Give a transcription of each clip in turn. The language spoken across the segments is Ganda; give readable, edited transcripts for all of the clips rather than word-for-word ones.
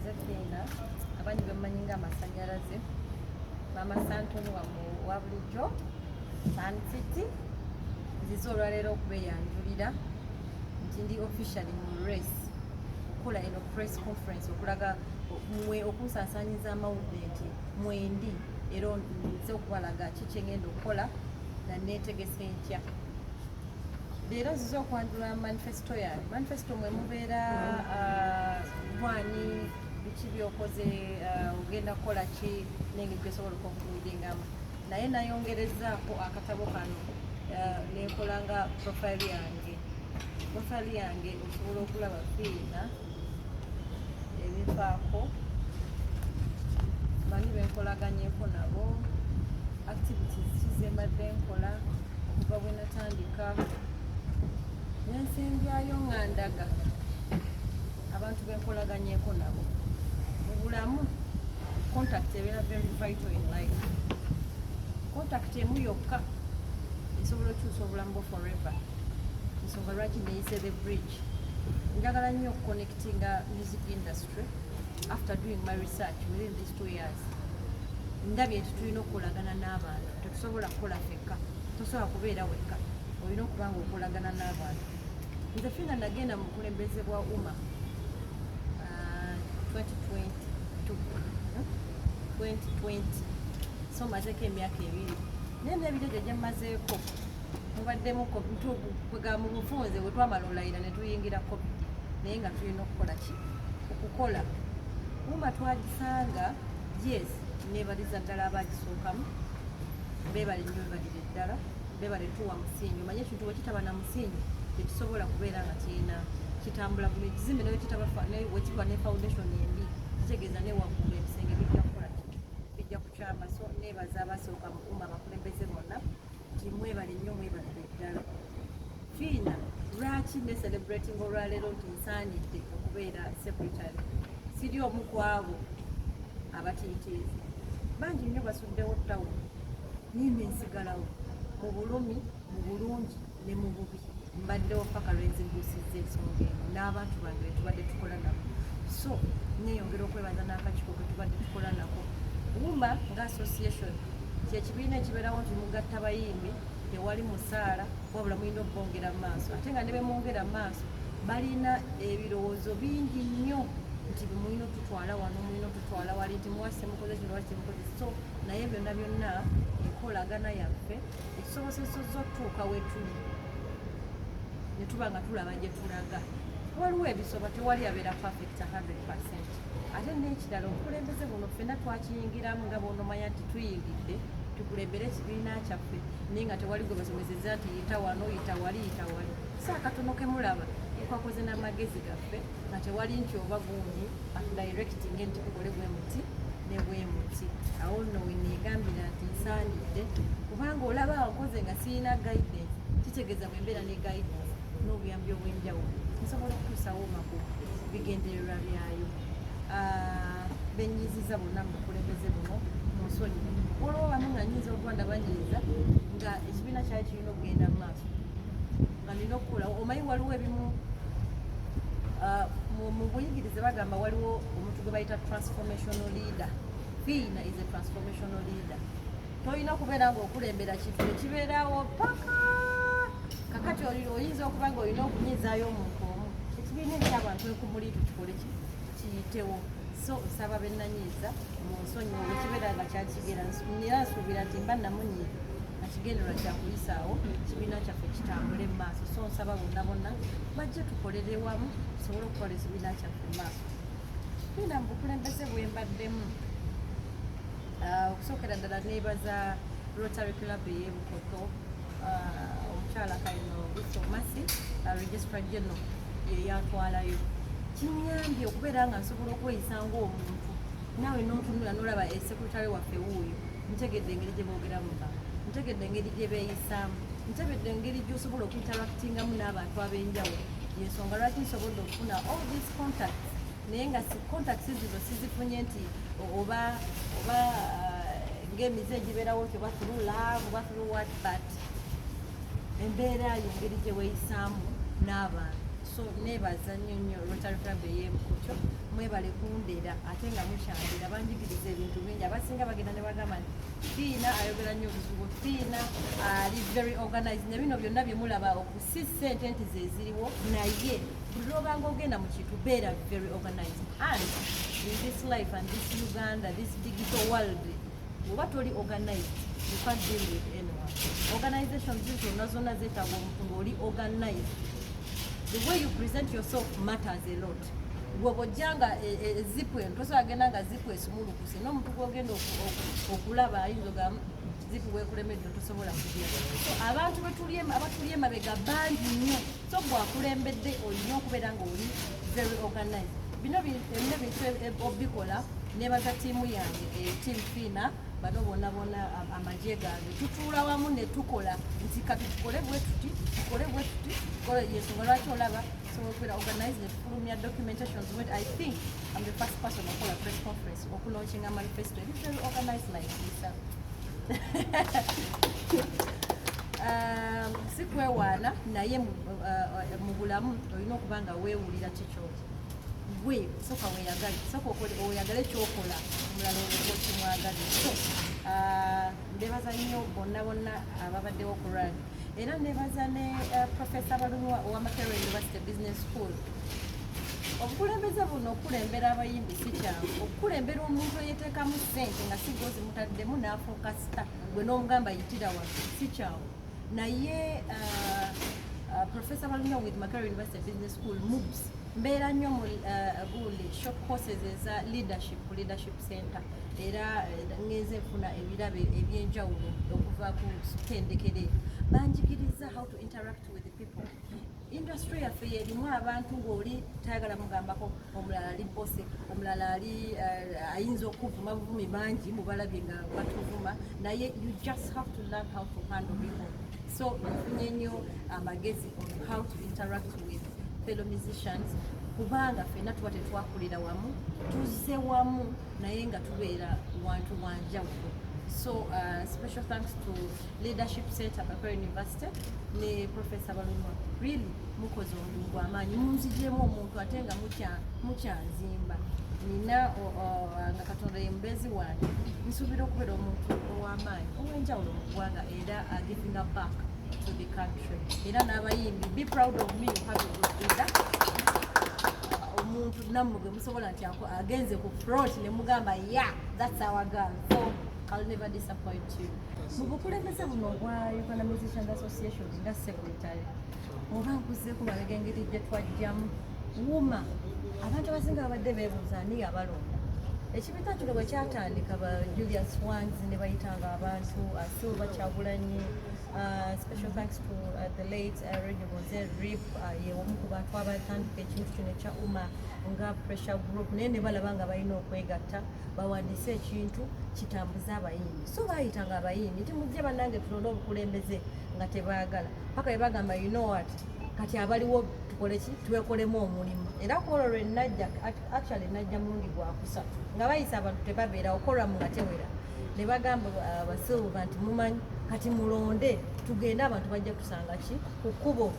nze Fina abanyi bemanyi nga Masanyalaze Mama Santoni wa bulijjo Sun City nzize olwaleero okubeeyanjulira nti ndi officially mu race okukola eno press conference okulaga mwe okusaasaanyiza amawulire nti mwendi era nze okubalaga kiki ngenda okukola naneetegese ntya. Leero nzize okwanjula manifesto yange. Manifesto mwe mubeera bwani biki byokoze ogenda kukola ki n'engeri gyosobola okukumiringamu. Naye nayongerezaako akatabo kano nenkola nga profile yange. Profile yange osobola okulaba Fina ebifaako bani benkolaganyeko nabo activities kizembadde nkola okuva bwe natandika nensembyayo nga ndaga abantu benkolaganyeko nabo mu bulamu. Contact ebeera very vital in life. Contact emu yokka esobola okyusa obulamu bwo forever. Ensonga lwaki neyise the bridge. Njagala nnyo okuconnectinga music industry after doing my research within these 2 years. Ndabye nti tulina okukolagana n'abantu, tetusobola kukola fekka, tosobola kubeera wekka, olina okuba nga okolagana n'abantu. Nze Fina nagenda mu bukulembeze bwa UMA 2020 so mazeko emyaka 2 naye n'ebirego gye mmazeeko mubaddemu mu bufunze bwe twamala olayira ne tuyingira covid naye nga tulina okukola ki okukola UMA twagisanga yes nebaliza ddala abagisookamu beebale nnyo bebalire ddala beebale tuwa musingi omanye ekintu bwe kitaba na musingi tekisobola kubeera nga kirina kitambula buli ekizimbe wekiba ne foundation embi kitegeeza newaggulu ebisenge bijja kukola bijja kukyama. So neebaza abasooka mu UMA abakulembeze bonna nti mwebale nnyo mwebalire ddala. Fina lwaki ne celebrating olwaleero nti nsaanidde okubeera secretary siri omu ku abo abatiitiizi bangi nnyo basuddewo ttawuni nimba ensigalawo mu bulumi mu bulungi ne mu bubi mbaddewo paka lwenziguusizza ensonga eno n'abantu bange betubadde tukola nabo. So neyongera okwebaza n'akakiiko ke tubadde tukola nako. UMA nga association kyekibiina ekibeerawo nti mugatta bayimbi tewali musaala wabula mulina okubongera mu maaso ate nga ne bemwongera mu maaso balina ebirowoozo bingi nnyo nti mulina otutwala wano mulina otutwala wali nti muwase mukoze kino wase mukoze. So naye byonna byonna enkolagana yaffe ekisobosesezza okutuuka wetuli ne tuba nga tulaba gye tulaga. Waliwo ebisoba tewali abeera perfect 100%. Ate n'ekirala obukulembeze buno ffenna twakiyingiramu nga bw'onomanya nti tuyingidde tukulembera ekibiina kyaffe naye nga tewali gwe basomesezza nti yita wano yita wali yita wali. So akatono ke mulaba twakoze n'amagezi gaffe nga tewali nti oba gundi atudirectinge nti tukole bwe muti ne bwe muti. Awo nno we neegambira nti nsaanidde kubanga olaba nkoze nga sirina guidance kitegeeza bwe mbeera ne guidance n'obuyambi obw'enjawulo nsobola okutuusawo maku bigendererwa byayo. Benyiziza bonna mu bukulembeze buno munsonyi waliwo bamu nga nyinza okuba ndabanyiiza nga ekibiina kyali kirina okugenda mu maaso nga nina okukola. Omanyi waliwo ebimu mu buyigirize bagamba waliwo omuntu gwe bayita transformational leader. Fina is a transformational leader. Tolina kubeera nga okulembera kintu ekibeerawo paka kakati oyinza okuba nga olina okunyizaayo omuntu omu ekibiina ekyabantu ekumuli tukikole kiyitewo. So nsaba bennanyiiza mu nsonyi olwekibeera nga kyakigera era nsuubira nti mba namunyiiza nakigendererwa kyakuyisaawo ekibiina kyaffe kitambule mu maaso. So nsaba bonna bonna bajje tukolere wamu tusobole okukola ekibiina kyaffe mu maaso. Fina mu bukulembeze bwembaddemu okusookera ddala neebaza Rotary Club ey'Ebukoto omukyala Kayino Busomasi Registrar General yeyantwalayo kinyambye okubeera nga nsobola okweyisa ng'omuntu naawe n'otunula n'olaba secretary waffe wuuyo ntegedde engeri gye boogeramu bantu ntegedde engeri gye beeyisaamu ntegedde engeri gy'osobola okuinteractingamu n'abantu ab'enjawulo. Yensonga lwaki nsobodde okufuna all these contacts naye nga contacts zino sizifunye nti oba ng'emize egibeerawo nti oba through love oba through what but embeera yo engeri gye weeyisaamu n'abantu. So neebaza nnyo nnyo Rotary Club ey'Ebukoto mwebale kundera ate nga mukyandira banjigiriza ebintu bingi abasinga bagenda ne bagamba nti Fina ayogera nnyo obuzibu Fina ali very organized ne bino byonna bye mulaba okusi ssente nti ze ziriwo naye buli lwobanga ogenda mu kintu beera very organized and in this life and this Uganda this digital world oba toli organized you can't deal with anyone. Organizations zonna zeetaaga omuntu ng'oli organized. The way you present yourself matters a lot. Gwobojjanga zipu entoso agenda nga zipu esumulukuse n'omuntu gwogenda okulaba ayinza ogamu zipu weekulemedde tosobola kugenda. So abantu abatuli emabega bangi nnyo so bwakulembedde olina okubeera ng'oli very organized. Bino bintu obikola nebaza ttiimu yange team Fina bano bonna amagye gange tutuula wamu ne tukola nti kati tukole bwe tuti tukola yensonga lwaki olaba sobola organize ne tufulumya documentations with I think I'm the first person okola press conference okulaunching a manifesto it is very organized like this. Sikwewaana naye mu bulamu olina okuba nga weewulira kikyoti gwe soka oyagale kyokola omulala okimwagala. So ndebaza nnyo bonna ababaddewo ku run era nebaza ne Professor Balunwa owa Makerere University Business School. Obukulembeze buno okulembera abayimbi si kyangu, okukulembera omuntu eyeteekamu ssente nga si gozi mutaddemu n'afuuka sita gwe n'omugamba yitira wano si kyangu. Naye Professor Balunwa with Makerere University Business School moves mbeera nnyo mu buli short courses eza leadership center era ngenze nfuna ebirabe ebyenjawulo okuva ku ttendekero banjigiriza how to interact with the people. Industry yaffe yerimu abantu ng'oli tayagala mugambako omulala ali bose omulala ali ayinza okuvuma buvumi bangi mubalabye nga batuvuma naye you just have to learn how to handle people. So nfunye nnyo amagezi on how to interact with fellow musicians kubanga ffenna tuba tetwakulira wamu tuzze wamu naye nga tubeera wantu wanjawulo. So special thanks to Leadership Center Makerere University ne Professor Balunwa really mukoze omulimu gw'amaanyi munzigyemu omuntu ate nga mukyanzimba nina nga Katonda ye mubezi wange nsuubira okubeera omuntu ow'amaanyi ow'enjawulo mu ggwanga era giving back to the country era n'abayimbi be proud of me you have a good leader. Omuntu nammwe gwe musobola nti agenze ku front ne mugamba yeah that's our girl so I'll never disappoint you. Mu bukulembeze buno obwa Uganda Musicians Association nga secretary oba nkuzeeku balege engeri gye twajjamu wuma abantu abasinga babadde beebuuza ani abalonda. Ekibiina kino bwe kyatandika ba Julius Wangs ne bayitanga abantu Silver Kyagulanyi. Special thanks to the late Reggie Rip ye omu ku bantu abatandika ekintu kino ekya nga pressure group naye ne balaba nga balina okwegatta bawandiise ekintu kitambuza abayimbi so bayitanga abayimbi nti mujje bannange tulonde obukulembeze nga tebaagala paka bwe bagamba you know what kati abaliwo tukole ki twekolemu omulimu era kwolwo lwe najja actually najja mulundi gwakusatu nga bayisa abantu tebabeera okolwamu nga tewera ne bagamba abasilva nti mumanyi kati mulonde tugende abantu bajja kusanga ki ku kkubo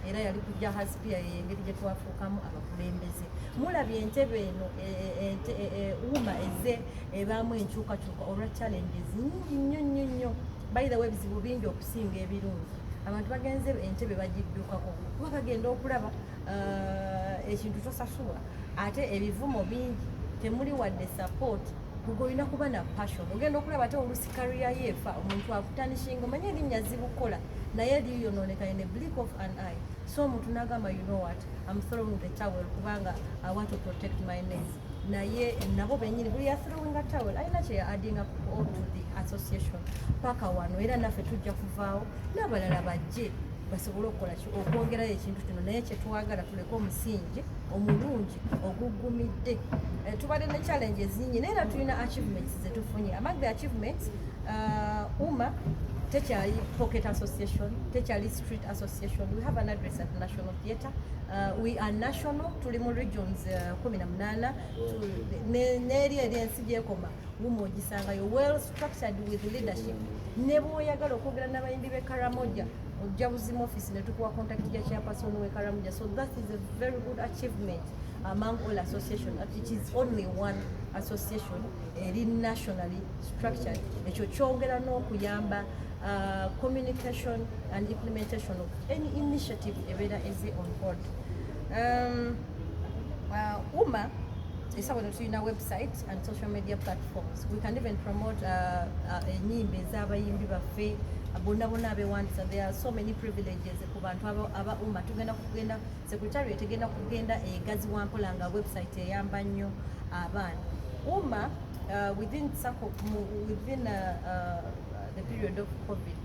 era yali kujja haspia engeri gye twafuukamu abakulembeze mulabye entebe eno wuma eze ebaamu enkyukakyuka olwa challenges nyingi nnyo by the way bizibu bingi okusinga ebirungi abantu bagenze entebe bagiddukako kuba bagenda okulaba ekintu tosasula ate ebivumo bingi temuli wadde support olina kuba na passion ogenda okulaba ate olusi career yeefa omuntu akutanishinga omanye erinnya zibukola naye liyonooneka in a blink of an eye so omuntu n'agamba you know what I'm throwing the towel kubanga I want to protect my name naye nabo bennyini buli ya throwing a towel alina kye adding up all to the association paka wano era naffe tujja kuvaawo n'abalala bajje basobole okukola okwongerayo ekintu kino naye kyetwagala tuleke omusingi omulungi oguggumidde tubadde ne challenges nyingi naye era tulina achievements zetufunye among the achievements tekyali pocket association tekyali street association we have an address at National Theatre we are national tuli mu regions 18 n'eri ensi gyekoma wuma ogisangayo well structured with leadership ne bw'oyagala okwogera n'abayimbi b'e Karamoja ojja buzimu office ne tukuwa contact ya chairperson w'e Karamoja so that is a very good achievement among all associations. It is only one association nationally structured. Ekyo kyongera n'okuyamba communication and implementation of any initiative ebeera eze on board. UMA is our website and social media platforms. We can even promote enyimba ez'abayimbi baffe bonna abewandiisa. There are so many privileges ku bantu aba UMA. Tugenda kugenda secretariat egenda kugenda egazi wampola nga website eyamba nnyo abaana. UMA within the period of COVID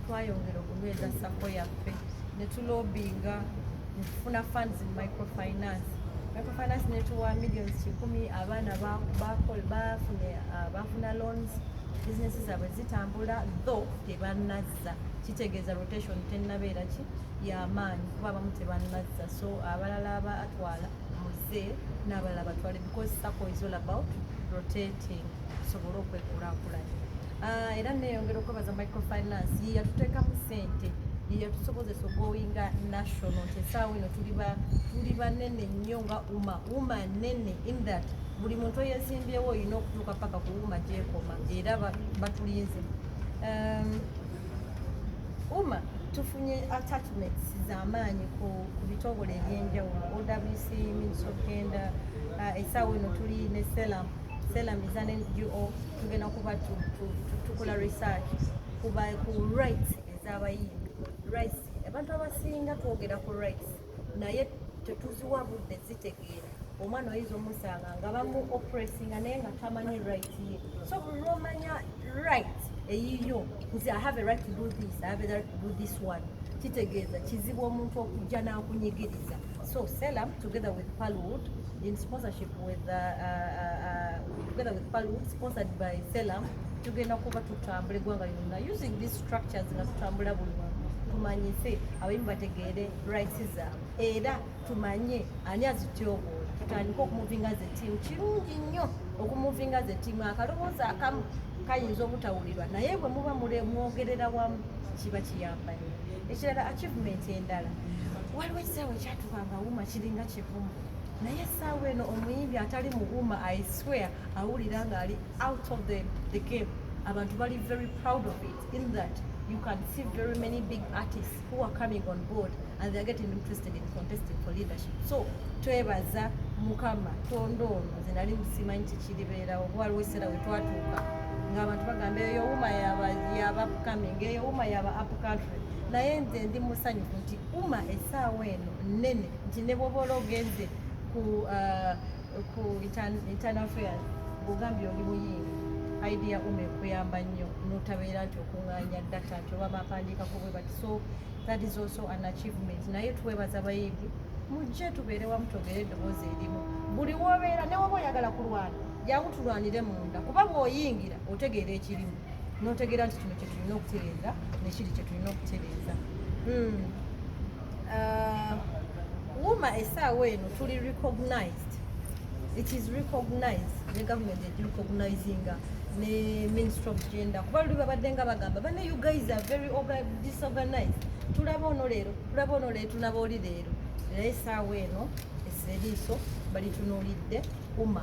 twayongera okunyweza sako yaffe ne tulobinga ne tufuna funds in microfinance netuwa millions 10 abaana bafuna loans, businesses zaabwe zitambula though tebanazza. Kitegeeza rotation tennabeera y'amaanyi kuba abamu tebanazza, so abalala abatwala muze n'abalala batwale because sako is all about rotating sobola okwekulaakulanya. Era neyongera okwebaza microfinance yatuteekamu ssente yatusobozesa ogowinga national. Essaawa eno tuli banene nnyo nga UMA nene in that buli muntu eyesimbyewo olina okutuuka paka ku UMA gyekoma era batulinze. UMA tufunye attachments z'amaanyi ku bitongole ebyenjawulo. OWC, Minisokenda, essaawa eno tuli ne Selam is an NGO. Tugenda kuba tukola research kuba ku rights ez'abayimbi. Rights abantu abasinga twogera ku rights naye tetuziwa budde zitegeera. Omwana oyiza omusanga nga bamu oppressinga naye nga tamanyi right ye. So lwomanya right eyiyo nti I have a right to do this, I have a right to do this one, kitegeeza kizibu omuntu okujja n'akunyigiriza. So Selam together with Palwood in sponsorship with sponsored by Selam tugenda kuba tutambula eggwanga lyonna using these structures nga tutambula buli wamu. Tumanyise abayimbi bategeere rights zaabwe era tumanye ani azityobola. Tutandika okumuvinga ze team. Kirungi nnyo okumuvinga ze team. Akaloboozi akamu kayinza obutawulirwa naye bwe muba mwogerera wamu kiba kiyamba nnyo. Ekirala achievement endala, waliwo ekisaawe ekyatubanga UMA kiringa kivumu naye essaawa eno omuyimbi atali mu UMA I swear awulira nga ali out of the game. Abantu bali very proud of it in that you can see very many big artists who are coming on board and they are getting interested in contesting for leadership. So twebaza Mukama tondoono nze nali musimanyi kikiribeerawo. Waliwo essera we twatuuka ng'abantu bagamba eyo UMA yaba upcoming, eyo UMA yaba up country. Naye nze ndi musanyufu nti UMA essaawa eno nnene nti ne bw'oba ogenze ku internal affairs bw'ogambye oli muyimbi idea UMA ekuyamba nnyo n'otabeera nti okuŋŋaanya data nti oba bapandiikako bwe bati. So that is also an achievement. Naye twebaza abayimbi mujje tubeere wamu twogere eddoboozi erimu. Buli w'obeera ne woba oyagala kulwana jangu tulwanire munda kuba bw'oyingira otegeera ekirimu n'otegeera nti kino kye tulina okutereeza nekiri kye tulina okutereeza. UMA essaawa eno tuli recognized. It is recognized. The government is recognizing ne Ministry of Gender. Kuba luli babadde nga bagamba bane you guys are very disorganized. Tulaba ono leero tunaba oli leero. Era essaawa eno esseriiso bali tunuulidde UMA.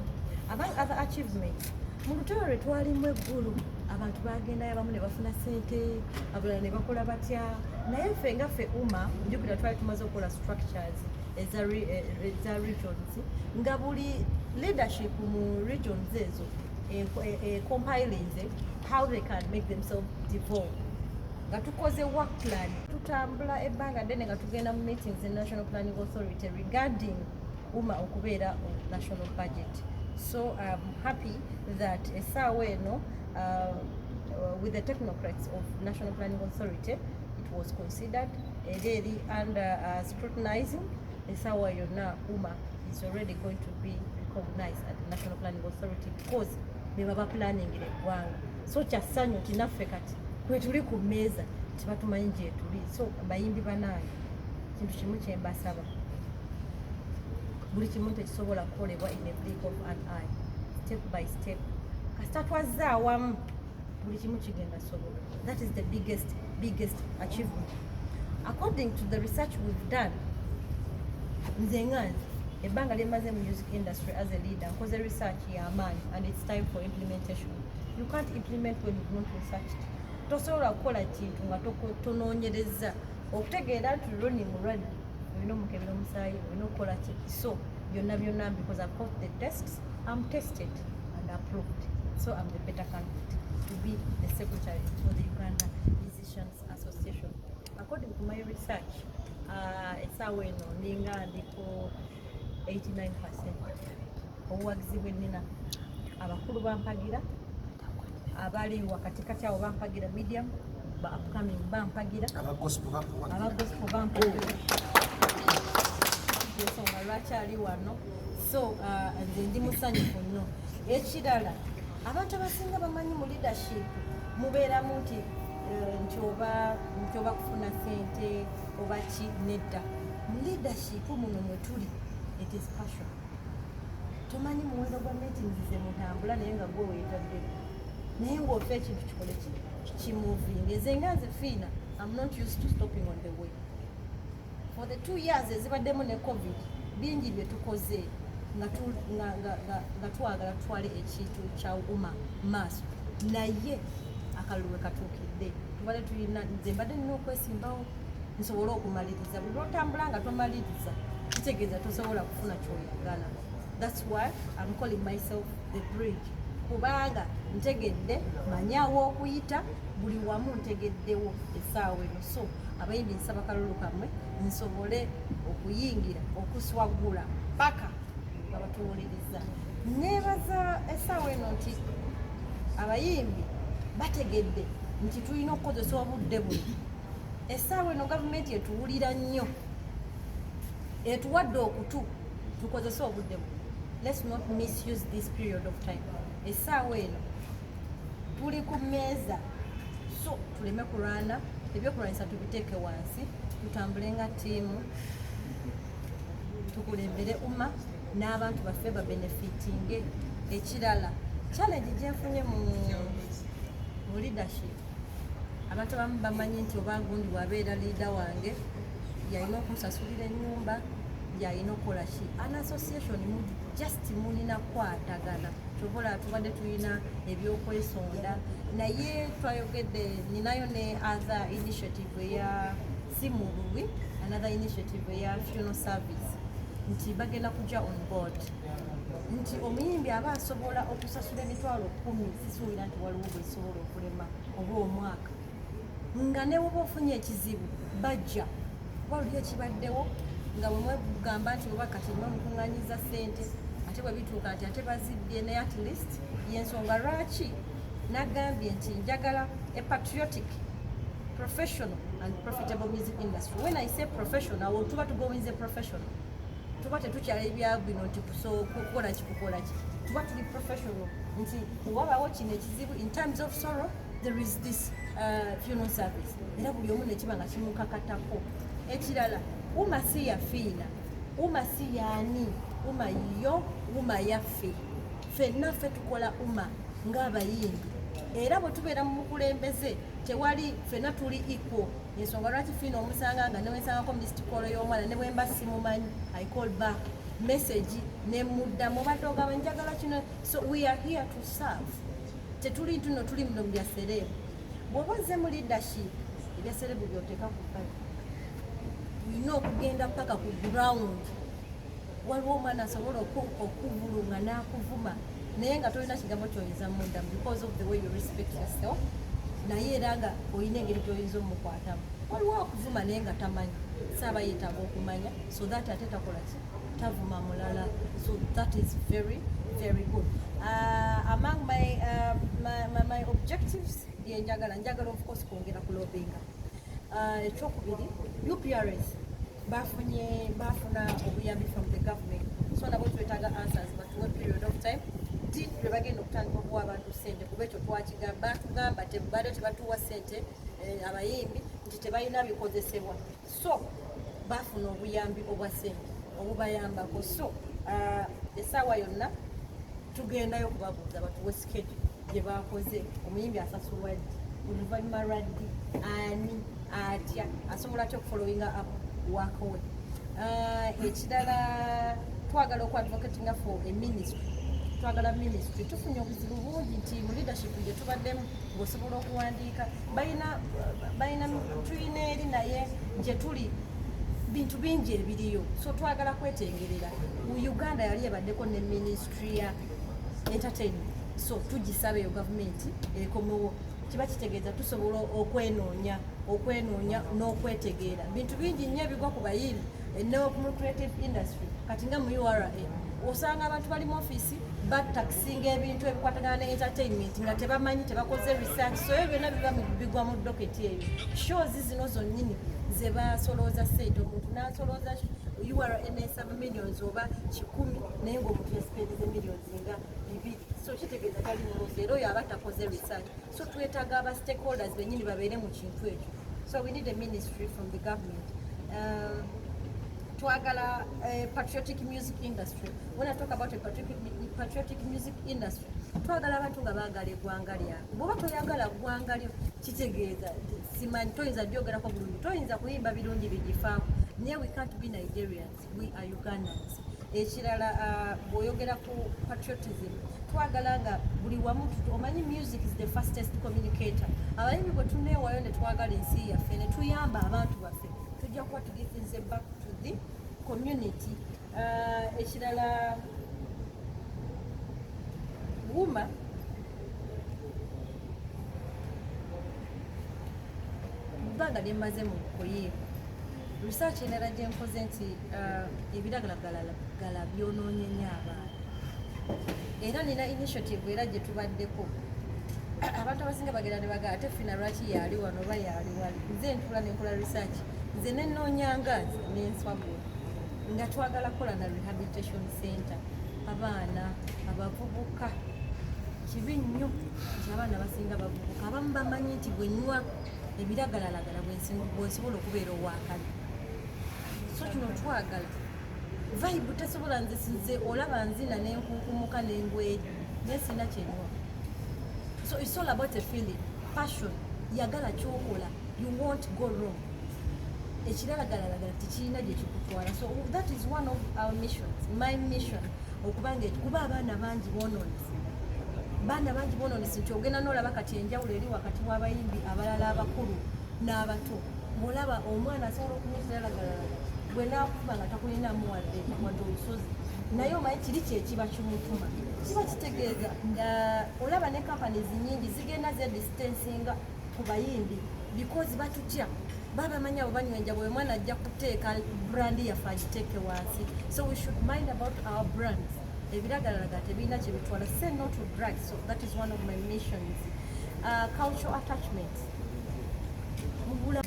Other achievements. Mu lutalo lwe twalimu eggulu abantu bagendayo abamu ne bafuna ssente abalala ne bakola batya naye ffe nga ffe UMA njukira twali tumaze okukola structures eza regions nga buli leadership mu regions ezo compiling how they can make themselves devolve. Nga tukoze work plan tutambula ebbanga ddene nga tugenda mu meetings in National Planning Authority regarding UMA okubeera national budget. So I'm happy that essaawa eno with the technocrats of National Planning Authority it was considered really under scrutinizing. Essaawa yonna UMA is already going to be recognized at the National Planning Authority because be baba planning eggwanga. So kyassanyu nti naffe kati kwe tuli ku mmeeza tebatumanyi gye tuli. So bayimbi banaange kintu kimu kye mbasaba buli kimu tekisobola kukolebwa in a blink of an eye, step by step. Kasita twazza awamu buli kimu kigenda sobola. That is the biggest achievement. According to the research we've done, nze nganze ebbanga lyemaze mu music industry as a leader nkoze research y'amaanyi and it's time for implementation. You can't implement when you've not researched. Tosobola kukola kintu nga tonoonyereza okutegeera nti Ronnie mulwadde olina omukebera omusaayi olina okukola ki. So byonna because I've got the tests, I'm tested and approved, so I'm the better candidate to be the secretary for the Uganda Musicians Association. According to my research, essaawa eno ndinga ndiko 89%. Obuwagizi bwe nnina abakulu bampagira, abali wakatikati awo bampagira, medium ba upcoming bampagira, abagospel bampagira. Ensonga lwaki ali wano, so nze ndi musanyufu nnyo. Ekirala, abantu abasinga bamanyi mu leadership mubeeramu nti oba kufuna ssente oba ki. Nedda, mu leadership muno mwe tuli, it is passion. Tomanyi muwendo gwa meetings ze mutambula naye nga gwe weetaddeko, naye ng'ofa ekintu kikole kimuvinga. Nze nga nze Fina, I'm not used to stopping on the way. For the 2 years ezibaddemu ne COVID, bingi bye tukoze nga twagala tutwale ekintu kya umma maaso, naye akalulu we katuukidde. Tubadde tulina, nze mbadde nina okwesimbawo nsobole okumaliriza. Buli lwotambula nga tomaliriza kitegeeza tosobola kufuna kyoyagala. That's why I'm calling myself the bridge. Kubanga ntegedde, manyawo okuyita, buli wamu ntegeddewo essaawa eno. So abayimbi nsaba kalulu kamwe nsobole okuyingira okuswagula paka nga batuwuliriza. Neebaza essaawa eno nti abayimbi bategedde nti tulina okukozesa obudde buno. Essaawa eno gavumenti etuwulira nnyo, etuwadde okutu, tukozese obudde buno. Let's not misuse this period of time. Essaawa eno tuli ku mmeeza, so tuleme kulwana, ebyokulwanyisa tubiteeke wansi, tutambule nga ttiimu, tukulembere umma n'abantu baffe babenefitinge. Ekirala, challenge gye nfunye mu leadership, abantu abamu bamanyi nti oba gundi bw'abeera leader wange yalina okunsasulira ennyumba, yalina okukola ki. An association just mulina kwatagana. Tubola tubadde tulina ebyokwesonda, naye twayogedde ninayo ne other initiative eya Simulwi, another initiative eya funeral service, nti bagenda kujja on board, nti omuyimbi aba asobola okusasula emitwalo 10, sisuubira nti waliwo bwesobola okulema oba omwaka, nga ne woba ofunye ekizibu bajja waliyo ekibaddewo nga bwe mwegamba nti oba kati mwemukuŋŋanyiza ssente ate bwe bituuka nti ate bazibbye naye at least yensonga lwaki nagambye nti njagala a patriotic, professional and profitable music industry. When I say professional, tuba tugoinze professional, tuba tetukyala ebyavu bino nti kukola ki, tuba tuli professional nti wabawo kino ekizibu in terms of sorrow, there is this funeral service, era buli omu nekiba nga kimukakatako. Ekirala, umma si ya Fina, umma si yaani, umma yo, umma yaffe. Ffenna ffe tukola umma ng'abayimbi, era bwe tubeera mu bukulembeze tewali ffenna tuli equal. Ensonga lwaki Fina omusanga nga newensangako missed call y'omwana ne bwe mba simumanyi, I call back message ne muddamu obadde ogamba njagala kino. So we are here to serve. Tetuli tuno tuli muno bya serebu. Bw'oba ozze mu leadership, ebya serebu by'oteeka ku bbali. Olina okugenda paka ku ground, waliwo omwana asobola okuvulunga n'akuvuma naye nga tolina kigambo kyoyinza munda because of the way you respect yourself, naye era nga olina engeri gyoyinza omukwatamu. Waliwo akuvuma naye nga tamanyi, saaba yeetaaga okumanya so that ate takola ki, tavuma mulala. So that is very, very good. Among my objectives, njagala of course kwongera kulobinga. Ekyokubiri, UPRS bafuna obuyambi from the government, so nabo twetaaga answers batuwe period of time ti lwe bagenda okutandika okuwa abantu ssente, kuba ekyo twakigamba, batugamba tebadde tebatuwa ssente abayimbi nti tebalina bikozesebwa, so bafuna obuyambi obwa ssente obubayambako. So essaawa yonna tugendayo okubabuuza batuwe schedule gye bakoze, omuyimbi asasulwa ddi, oluvannyuma lwa ddi, ani atya, asobola atya okufollowinga up wako we. Ekirala twagala okwadvocatinga for a ministry, twagala ministry tufunye obuzibu bungi nti mu leadership gye tubaddemu ng'osobola okuwandiika balina tulina eri naye gye tuli bintu bingi ebiriyo, so twagala kwetengerera. Mu Uganda yali ebaddeko ne ministry ya entertainment, so tugisaba eyo gavumenti ekomewo. Kiba kitegeeza tusobola okwenoonya n'okwetegeera bintu bingi nnyo ebigwa ku bayimbi mu creative industry. Kati nga mu URA osanga abantu bali mu office batakisinga ebintu ebikwatagana ne entertainment nga tebamanyi, tebakoze research, so ebyo byonna bigwa mu doketi eyo. Shows zino zonnyini ze basolooza sente, omuntu n'asolooza URA n'esaba millions oba 100 naye ng'omuntu yasipendize millions nga 2, so kitegeeza tali mulungi era oyo aba takoze research. So twetaaga aba stakeholders bennyini babeere mu kintu ekyo. So we need a ministry from the government. Twagala patriotic music industry. When I talk about a patriotic music industry, twagala abantu nga baagala eggwanga lyabwe. Bw'oba toyagala ggwanga lyo kitegeeza simanyi toyinza byogerako bulungi, toyinza kuyimba birungi bigifaako. Naye we can't be Nigerians, we are Ugandans. Ekirala bw'oyogera ku patriotism, twagala nga buli wamu omanyi music is the fastest communicator. Abayimbi bwe tuneewaayo ne twagala ensi yaffe ne tuyamba abantu baffe, tujja kuba tugivinze back to the community. Ekirala wuma bbanga lye mmaze mu kuyimba, research endala gye nkoze nti ebiragalalagala byonoonye nnyo abaana, era nina initiative era gye tubaddeko. Abantu abasinga bagenda ne bagala ate Fina lwaki yaali wano oba yaali wali. Nze ntula nenkola research, nze nennoonyanga n'enswagula nga twagala kola na rehabilitation center abaana abavubuka. Kibi nnyo nti abaana basinga bavubuka abamu bamanyi nti bwenywa ebiragalalagala bwensobola okubeera owakali. So kino twagala vibe tesobola nze olaba nzina nenkunkumuka n'engweri naye sina kyenywa. So it's all about a feeling, passion, yagala kyokola, you won't go wrong. Ekiragalalagala tekirina gye kikutwala. So that is one of our missions, my mission, okubanga kuba abaana bangi bononesi nti ogenda n'olaba kati enjawulo eri wakati w'abayimbi abalala abakulu n'abato. Bw'olaba omwana asobola okumukiragalalagala bwe naakuba nga takulinamu wadde olusozi, naye omanyi kiri kyekiba kimutuma. Kiba kitegeeza olaba ne companies nyingi zigenda zedistancinga ku bayimbi because batutya babamanyi abo banywenja bwe mwana ajja kuteeka brandi yaffe agiteeke wansi. So we should mind about our brands. Ebiragalalagala tebirina kye bitwala. Say no to drugs. So that is one of my missions. Cultural attachments.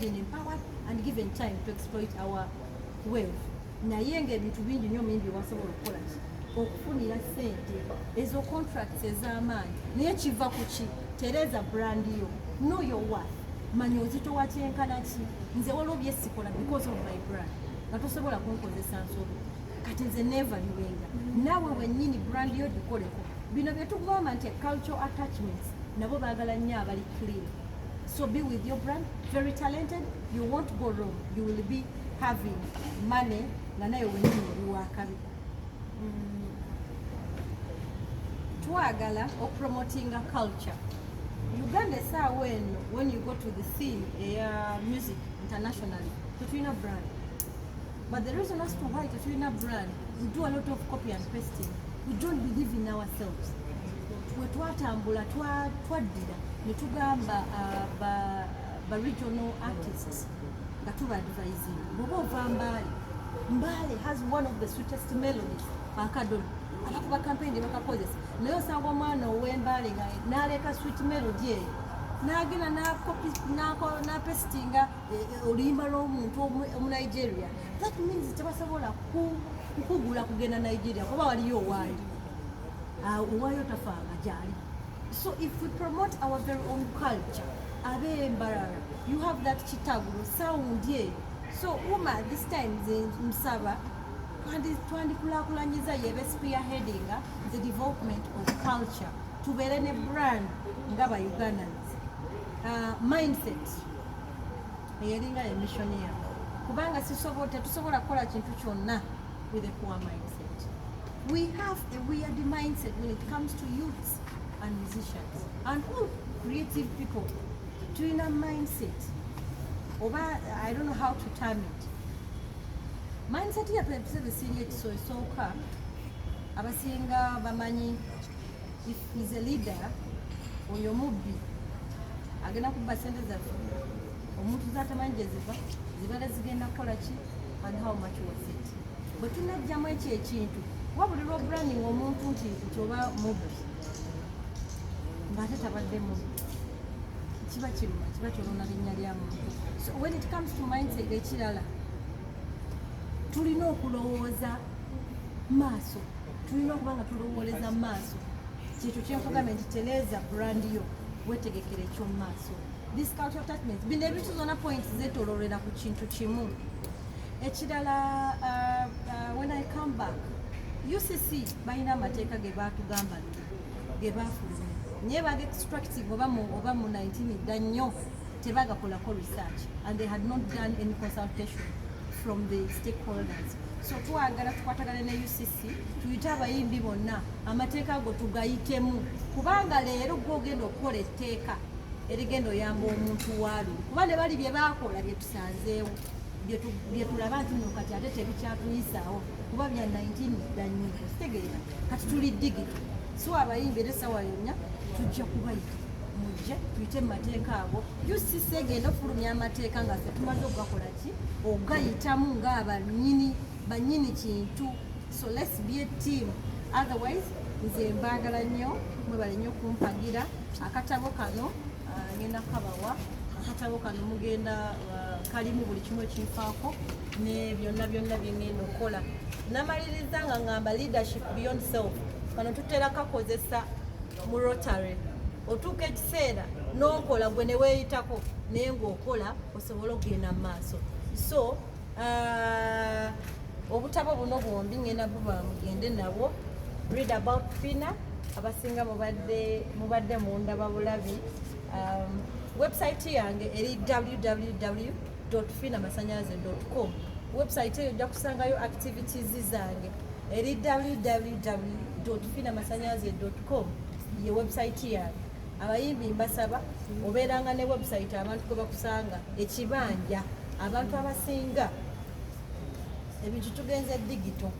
Been empowered and given time to exploit our wealth. Naye ng'ebintu bingi nnyo mingi wasobola okukola ki okufunira ssente ezo contracts ez'amaanyi, naye kiva ku ki? Tereza brand yo, know your worth, manya ozitowa kyenkana ki. Nze waliwo bye sikola because of my brand nga tosobola kunkozesa nsobi, kati nze nevaluinga naawe wennyini brand yo gikoleko. Bino bye tugamba nti cultural attachments nabo baagala nnyo abali clean. So be with your brand, very talented, you won't go wrong, you will be having money nga naye wennyini oli wakabi. Twagala promoting a culture. Uganda essaawa eno when you go to the scene music internationally tetulina brand, but the reason as to why tetulina brand, we do a lot of copy and pasting. We don't believe in ourselves. Bwe twatambula twaddira ne tugamba ba regional artists nga tuba advising. Bw'oba ova Mbale has one of the sweetest melodies akadolo abakuba campaign bakakozesa, naye osanga omwana ow'Embale nga n'aleeta sweet melody eyo n'agenda n'apestinga oluyimba lw'omuntu Nigeria. That means tebasobola kukugula kugenda Nigeria kuba waliyo owaayo tafanga gyali. So if we promote our very own culture, ab'Embarara, you have that Chitagulo sound eyo. So this time Msaba twandikulakulanyiza yebe spearheading the development of culture, tubeere ne brand nga ba Ugandans. Mindset eyeringa emission yawe, kubanga tetusobola kukola kintu kyonna with a poor mindset. we have a weird mindset when it comes to youths and musicians and all creative people. Tulina mindset. Oba, I don't know how to term it. Mindset ya pepsebe siri ekisooka abasinga bamanyi if he's a leader oyo mubbi agenda kubba sente zaffe omuntu zatamanyi gye zibala zigenda kukola ki and how much was it. Bwe tunajjamu ekyo ekintu kuba buli lwa branding omuntu nti oba mubbi ng'ate tabadde mubbi kiba kiruma kiba kyolona linnya lya muntu. So when it comes to mindset ekirala tulina okulowooza maaso, tulina okuba nga tulowooleza maaso. Kintu kyenkugamba nti tereeza brand yo wetegekera eky'omu maaso. This culture attachment bino ebintu zonna points zeetooloolera ku kintu kimu. Ekirala when I come back UCC balina amateeka ge baatugamba ge baafulumya naye baga extractive oba mu 19 dda nnyo tebagakolako research and they had not done any consultation from the stakeholders. So twagala tukwatagana ne UCC tuyite abayimbi bonna amateeka ago tugayitemu kubanga leero gwogenda okukola etteeka erigenda oyamba omuntu waalu kuba ne bali bye baakola bye tusanzeewo bye tulaba nti no kati ate tebikyatuyisaawo kuba bya 19 dda nnyo kitegeera kati tuli digito. So abayimbi era essaawa yonna tujja kubayita mujje tuyite mu mateeka ago. UCC egenda ofulumya amateeka nga ffe tumaze okugakola ki ogayitamu ng'abanyini kintu. So let's be a team, otherwise nze mbaagala nnyo mwebale nnyo kumpagira akatabo kano ngenda kabawa. Akatabo kano mugenda kalimu buli kimu ekinfaako ne byonna byonna byengenda okukola. Namaliriza nga ngamba leadership beyond self kano tutera kakozesa mu Rotary otuuka ekiseera n'okola gwe ne weeyitako naye ng'okola osobola okugenda mu maaso. So obutabo buno bwombi ngenda buba mugende nabwo. Read about Fina abasinga mubadde mundaba bulabi. Website yange eri www.finamasanyalaze.com. Website eyo ojja kusangayo activities zange eri www.finamasanyalaze.com ye website yange. Abayimbi mbasaba obeeranga ne website abantu kwe bakusanga ekibanja abantu abasinga ebintu tugenze digito